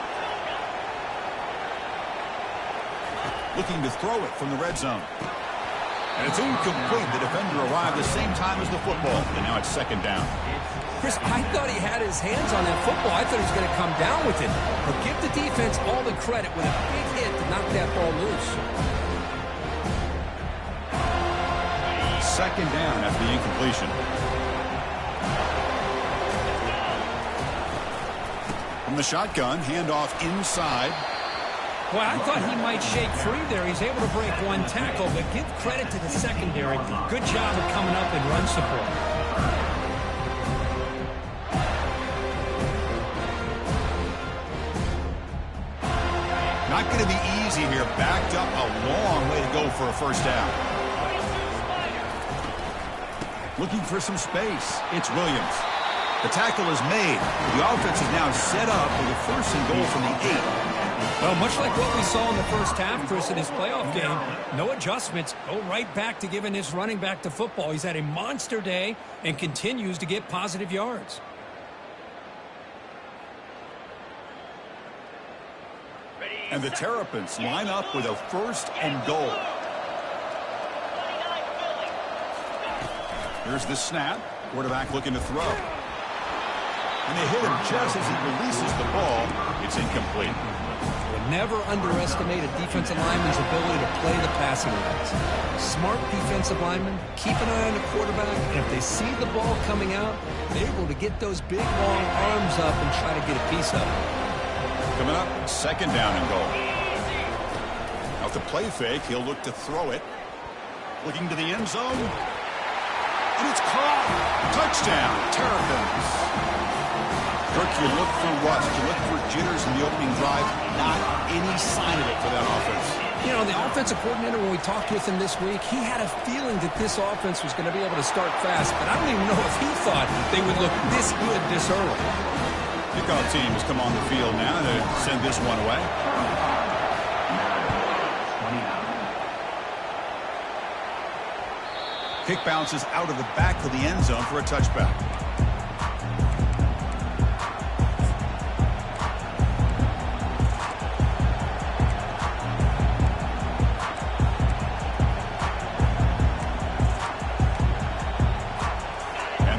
Speaker 1: Looking to throw it from the red zone. And it's incomplete. The defender arrived the same time as the football. And now it's second down.
Speaker 2: Chris, I thought he had his hands on that football. I thought he was going to come down with it. But give the defense all the credit with a big hit to knock that ball loose.
Speaker 1: Second down after the incompletion. From the shotgun, handoff inside.
Speaker 2: Well, I thought he might shake free there. He's able to break one tackle, but give credit to the secondary. Good job of coming up and run support.
Speaker 1: Not going to be easy here. Backed up a long way to go for a first down. Looking for some space. It's Williams. The tackle is made. The offense is now set up with a first and goal from the 8.
Speaker 2: Well, much like what we saw in the first half, Chris, in his playoff game, no adjustments. Go right back to giving his running back the football. He's had a monster day and continues to get positive yards.
Speaker 1: And the Terrapins line up with a first and goal. Here's the snap. Quarterback looking to throw. And they hit him just as he releases the ball. It's incomplete.
Speaker 2: Never underestimate a defensive lineman's ability to play the passing lanes. Smart defensive linemen keep an eye on the quarterback, and if they see the ball coming out, they're able to get those big, long arms up and try to get a piece of it.
Speaker 1: Coming up, second down and goal. Out the play fake, he'll look to throw it. Looking to the end zone. And it's caught. Touchdown, Terrapins. Kirk, you look for rust, you look for jitters in the opening drive. Not any sign of it for that offense.
Speaker 2: You know, the offensive coordinator, when we talked with him this week, he had a feeling that this offense was going to be able to start fast, but I don't even know if he thought they would look this good this early.
Speaker 1: Kickoff team has come on the field now to send this one away. Kick bounces out of the back of the end zone for a touchback.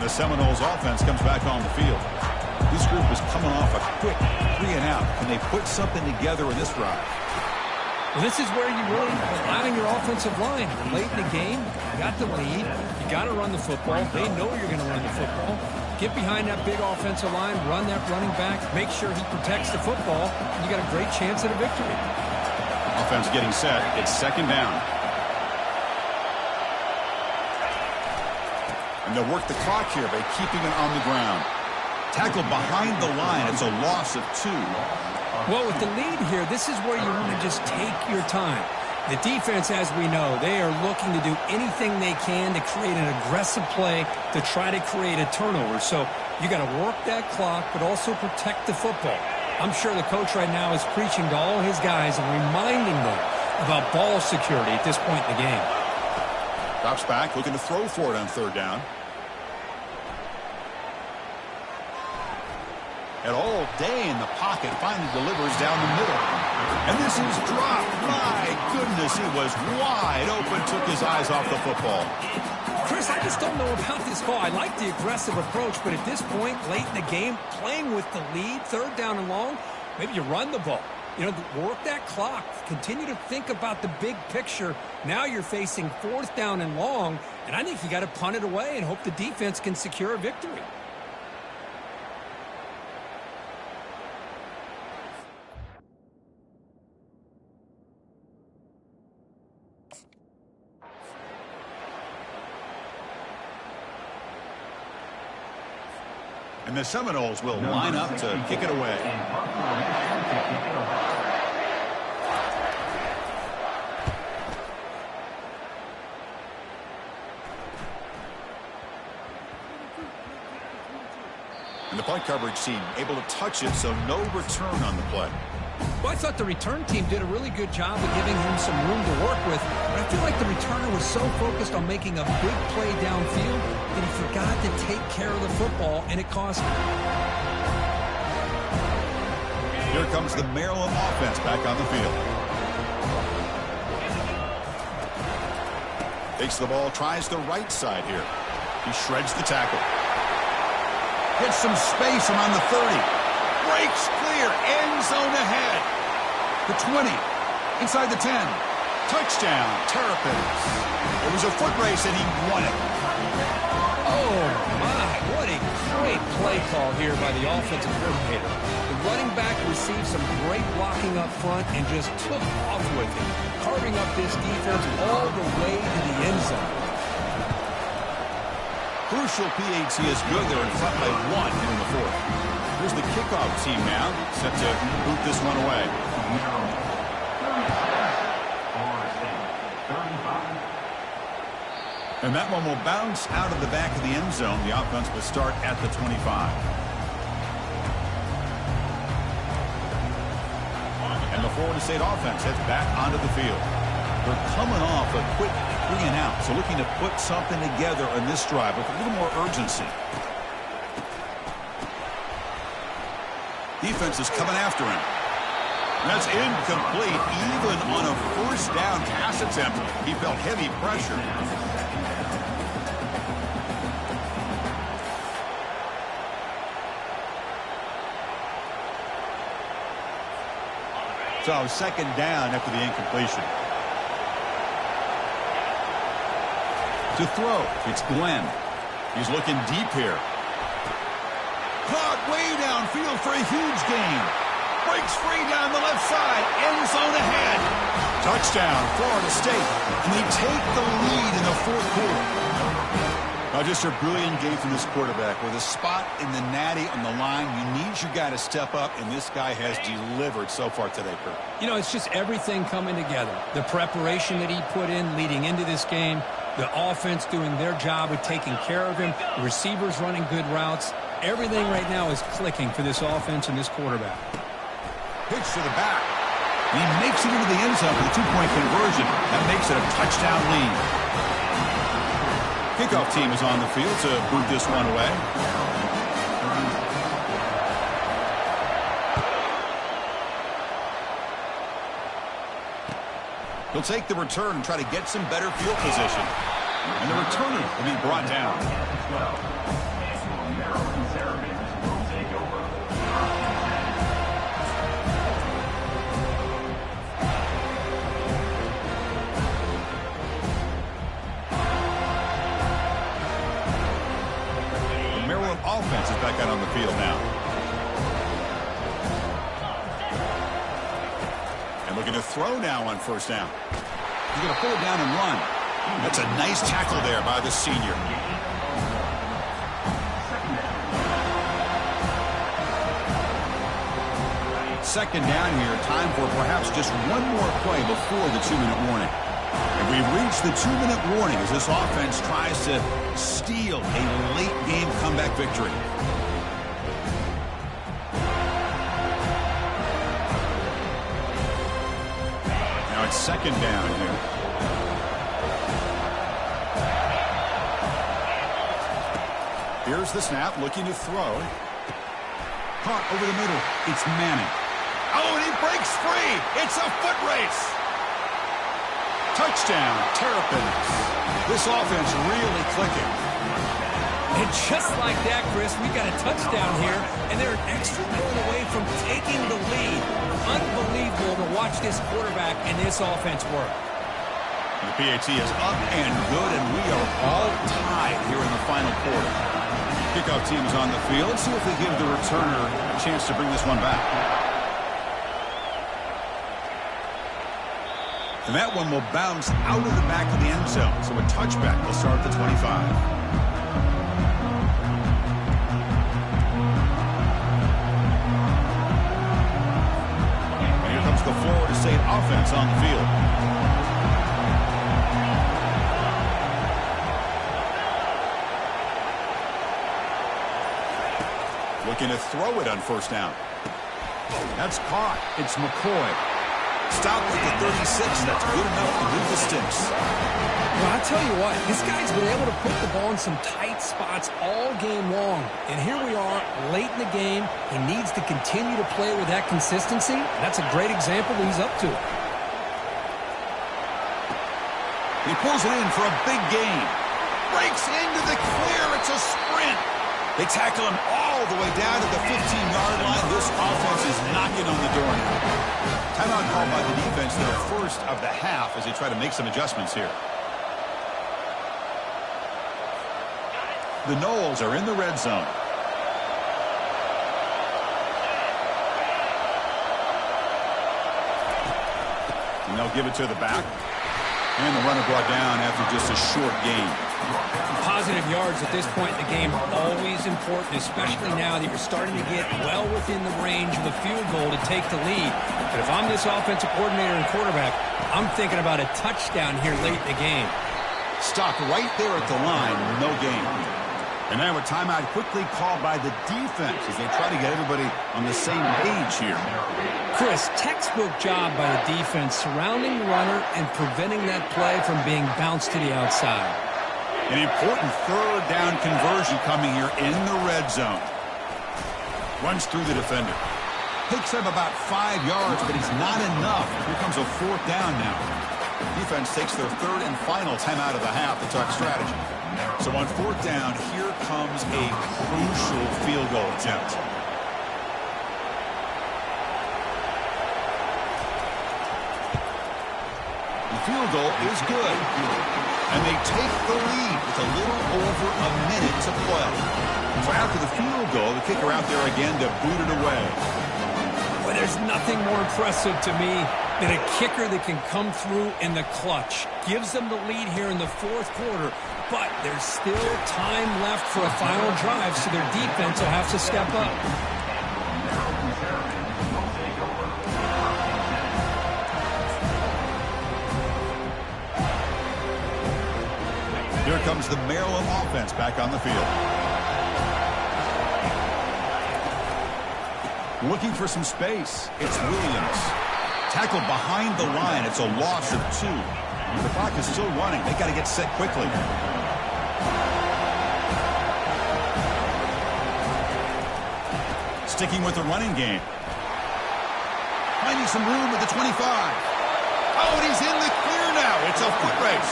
Speaker 1: The Seminoles offense comes back on the field. This group is coming off a quick 3-and-out. Can they put something together in this drive?
Speaker 2: Well, this is where you really rely on your offensive line. Late in the game, you got the lead. You got to run the football. They know you're going to run the football. Get behind that big offensive line, run that running back, make sure he protects the football, and you got a great chance at a victory.
Speaker 1: Offense getting set. It's second down. And they'll work the clock here by keeping it on the ground. Tackled behind the line. It's a loss of 2.
Speaker 2: Well, with the lead here, this is where you want to just take your time. The defense, as we know, they are looking to do anything they can to create an aggressive play to try to create a turnover. So you got to work that clock, but also protect the football. I'm sure the coach right now is preaching to all his guys and reminding them about ball security at this point in the game.
Speaker 1: Drops back, looking to throw for it on third down. And all day in the pocket, finally delivers down the middle. And this is dropped. My goodness, he was wide open, took his eyes off the football.
Speaker 2: Chris, I just don't know about this call. I like the aggressive approach, but at this point, late in the game, playing with the lead, third down and long, maybe you run the ball. You know, work that clock. Continue to think about the big picture. Now you're facing 4th down and long, and I think you got to punt it away and hope the defense can secure a victory.
Speaker 1: And the Seminoles will line up to kick it away. And the punt coverage team able to touch it, so no return on the play.
Speaker 2: Well, I thought the return team did a really good job of giving him some room to work with, but I feel like the returner was so focused on making a big play downfield that he forgot to take care of the football, and it cost him.
Speaker 1: Here comes the Maryland offense back on the field. Takes the ball, tries the right side here. He shreds the tackle. Gets some space around the 30. Breaks clear, end zone ahead. The 20, inside the 10. Touchdown, Terrapins. It was a foot race and he won it.
Speaker 2: Oh, my, what a great play call here by the offensive coordinator. The running back received some great blocking up front and just took off with it, carving up this defense all the way to the end zone.
Speaker 1: Crucial PAT is good. They're in front by 1 here in the 4th. Here's the kickoff team now, set to boot this one away. And that one will bounce out of the back of the end zone. The offense will start at the 25. And the Florida State offense heads back onto the field. They're coming off a quick 3-and-out, so looking to put something together on this drive with a little more urgency. Defense is coming after him. That's incomplete. Even on a 1st down pass attempt, he felt heavy pressure. So 2nd down after the incompletion. To throw, it's Glenn. He's looking deep here. Caught way downfield for a huge gain. Breaks free down the left side. End zone ahead. Touchdown, Florida State. And they take the lead in the 4th quarter. Now, just a brilliant game from this quarterback. With a spot in the natty on the line, you need your guy to step up, and this guy has delivered so far today, Kurt.
Speaker 2: You know, it's just everything coming together. The preparation that he put in leading into this game, the offense doing their job of taking care of him, the receivers running good routes. Everything right now is clicking for this offense and this quarterback.
Speaker 1: Pitch to the back. And he makes it into the end zone for the 2-point conversion. That makes it a touchdown lead. Kickoff team is on the field to boot this one away. He'll take the return and try to get some better field position. And the returner will be brought down. Offense is back out on the field now. And looking to throw now on 1st down. He's going to pull it down and run. That's a nice tackle there by the senior. Second down here. Time for perhaps just one more play before the 2-minute warning. And we've reached the 2-minute warning as this offense tries to steal a late-game comeback victory. Now it's 2nd down here. Here's the snap, looking to throw. Caught over the middle. It's Manning. Oh, and he breaks free. It's a foot race. Touchdown, Terrapins. This offense really clicking.
Speaker 2: And just like that, Chris, we got a touchdown here, and they're an extra point away from taking the lead. Unbelievable to watch this quarterback and this offense work.
Speaker 1: The PAT is up and good, and we are all tied here in the final quarter. Kickoff team is on the field. Let's see if they give the returner a chance to bring this one back. And that one will bounce out of the back of the end zone. So a touchback will start at the 25. The Florida State offense on the field. Looking to throw it on first down. That's caught. It's McCoy. Stopped at the 36. That's good enough to move the sticks.
Speaker 2: Well, I'll tell you what, this guy's been able to put the ball in some tight spots all game long. And here we are, late in the game. He needs to continue to play with that consistency. That's a great example that he's up to.
Speaker 1: He pulls it in for a big gain. Breaks into the clear. It's a sprint. They tackle him all the way down to the 15-yard line. This offense is knocking on the door now. Timeout called by the defense, their first of the half, as they try to make some adjustments here. The Noles are in the red zone. And they'll give it to the back. And the runner brought down after just a short gain.
Speaker 2: Positive yards at this point in the game are always important, especially now that you're starting to get well within the range of a field goal to take the lead. But if I'm this offensive coordinator and quarterback, I'm thinking about a touchdown here late in the game.
Speaker 1: Stopped right there at the line, no gain. And now a timeout quickly called by the defense as they try to get everybody on the same page here.
Speaker 2: Chris, textbook job by the defense surrounding the runner and preventing that play from being bounced to the outside.
Speaker 1: An important third down conversion coming here in the red zone. Runs through the defender. Picks up about 5 yards, but he's not enough. Here comes a fourth down now. Defense takes their third and final timeout of the half to talk strategy. So on fourth down, here comes a crucial field goal attempt. The field goal is good. And they take the lead with a little over a minute to play. So after the field goal, the kicker out there again to boot it away.
Speaker 2: Well, there's nothing more impressive to me than a kicker that can come through in the clutch. Gives them the lead here in the fourth quarter, but there's still time left for a final drive, so their defense will have to step up.
Speaker 1: Here comes the Maryland offense back on the field. Looking for some space. It's Williams. Tackled behind the line. It's a loss of 2. The clock is still running. They got to get set quickly. Sticking with the running game. Finding some room at the 25. Oh, and he's in the clear now. It's a foot race.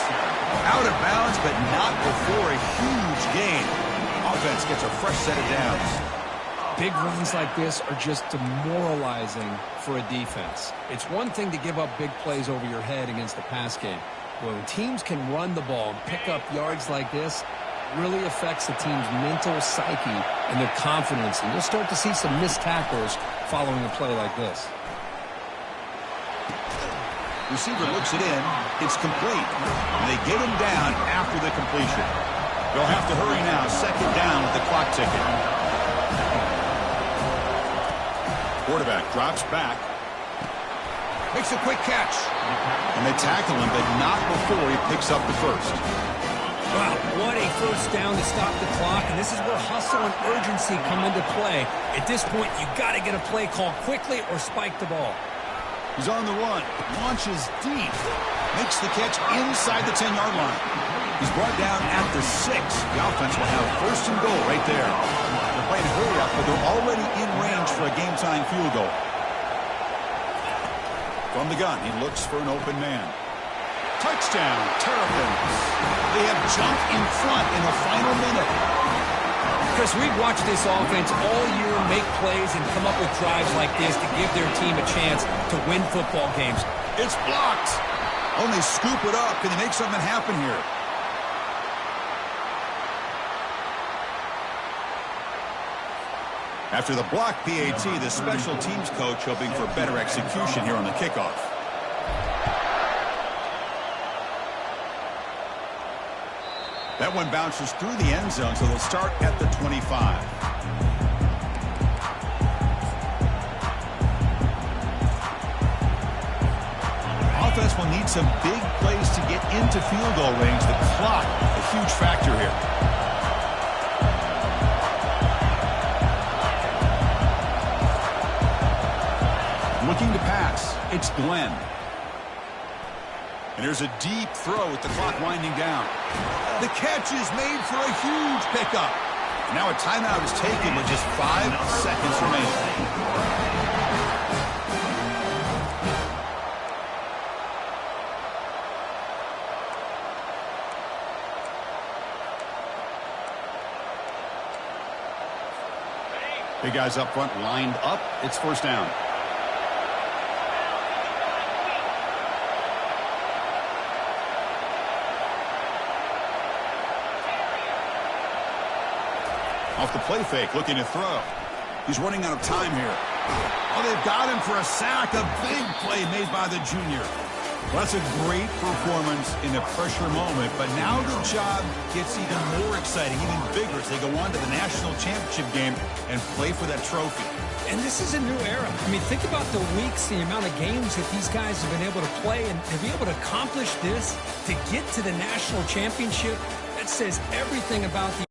Speaker 1: Out of bounds, but not before a huge gain. Offense gets a fresh set of downs.
Speaker 2: Big runs like this are just demoralizing for a defense. It's one thing to give up big plays over your head against the pass game. When teams can run the ball and pick up yards like this, it really affects the team's mental psyche and their confidence. And you'll start to see some missed tackles following a play like this.
Speaker 1: Receiver looks it in. It's complete. And they get him down after the completion. They'll have to hurry now. Second down with the clock ticking. Quarterback drops back. Makes a quick catch. And they tackle him, but not before he picks up the first.
Speaker 2: Wow, what a first down to stop the clock. And this is where hustle and urgency come into play. At this point, you got to get a play call quickly or spike the ball.
Speaker 1: He's on the run. Launches deep. Makes the catch inside the 10-yard line. He's brought down at the 6. The offense will have first and goal right there. They're playing hurry up, but they're already in range for a game-tying field goal. From the gun, he looks for an open man. Touchdown, Terrapins. They have jumped in front in the final minute.
Speaker 2: Chris, we've watched this offense all year make plays and come up with drives like this to give their team a chance to win football games.
Speaker 1: It's blocked. Oh, and they scoop it up. Can they make something happen here? After the block PAT, the special teams coach hoping for better execution here on the kickoff. That one bounces through the end zone, so they'll start at the 25. Offense will need some big plays to get into field goal range. The clock, a huge factor here. Looking to pass, it's Glenn. And there's a deep throw with the clock winding down. The catch is made for a huge pickup. Now a timeout is taken with just 5 seconds remaining. Big guys up front lined up. It's first down. Off the play fake, looking to throw. He's running out of time here. Oh, they've got him for a sack. A big play made by the junior. Well, that's a great performance in a pressure moment, but now the job gets even more exciting, even bigger as they go on to the national championship game and play for that trophy.
Speaker 2: And this is a new era. I mean, think about the weeks, the amount of games that these guys have been able to play, and to be able to accomplish this, to get to the national championship, that says everything about the